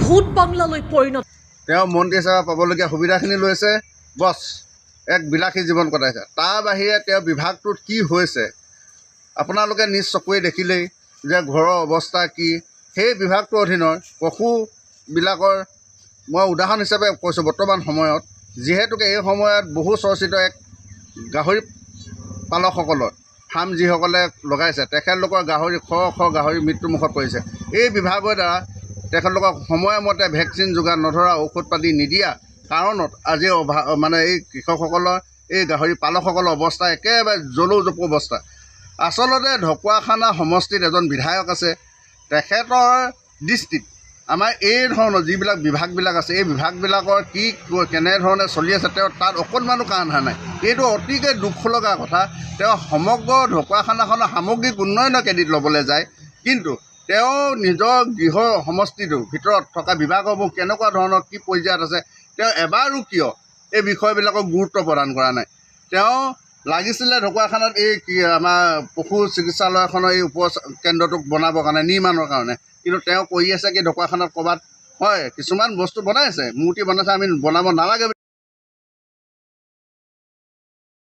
ভূত বাংলালৈ পৰিণত। তেওঁ মন্ত্ৰী সেৱা পাবলগীয়া সুবিধাখিনি লৈছে, বছ এক বিলাসী জীৱন কটাইছে। তাৰ বাহিৰে তেওঁ বিভাগটোত কি হৈছে আপোনালোকে নিজ চকুৱে দেখিলেই যে ঘৰৰ অৱস্থা কি। সেই বিভাগটোৰ অধীনৰ পশুবিলাকৰ মই উদাহৰণ হিচাপে কৈছোঁ, বৰ্তমান সময়ত যিহেতুকে এই সময়ত বহু চৰ্চিত এক গাহৰি পালকসকলৰ ফাৰ্ম যিসকলে লগাইছে, তেখেতলোকৰ গাহৰি শ গাহৰি মৃত্যুমুখত পৰিছে। এই বিভাগৰ দ্বাৰা তেখেতলোকক সময়মতে ভেকচিন যোগান নধৰা, ঔষধ পাতি নিদিয়া কাৰণত আজি এই কৃষকসকলৰ, এই গাহৰি পালকসকলৰ অৱস্থা একেবাৰে জলৌ জপৌ অৱস্থা। আচলতে ঢকুৱাখানা সমষ্টিত এজন বিধায়ক আছে, তেখেতৰ দৃষ্টিত আমাৰ এই ধৰণৰ যিবিলাক বিভাগবিলাক আছে, এই বিভাগবিলাকৰ কি কেনেধৰণে চলি আছে তেওঁ তাত অকণমানো কাণ ধৰা নাই। এইটো অতিকৈ দুখ লগা কথা। তেওঁ সমগ্ৰ ঢকুৱাখানাখনৰ সামগ্ৰিক উন্নয়নৰ ক্ৰেডিট ল'বলৈ যায়, কিন্তু তেওঁ নিজৰ গৃহ সমষ্টিটোৰ ভিতৰত থকা বিভাগসমূহ কেনেকুৱা ধৰণৰ কি পৰ্যায়ত আছে তেওঁ এবাৰো কিয় এই বিষয়বিলাকক গুৰুত্ব প্ৰদান কৰা নাই। তেওঁ লাগিছিলে ঢকুৱাখানাত এই আমাৰ পশু চিকিৎসালয়খনৰ এই উপ কেন্দ্ৰটোক বনাবৰ কাৰণে, নিৰ্মাণৰ কাৰণে, কিন্তু তেওঁ কৰি আছে কি ঢকুৱাখানাত ক'ৰবাত হয় কিছুমান বস্তু বনাইছে, মূৰ্তি বনাইছে, আমি বনাব নালাগে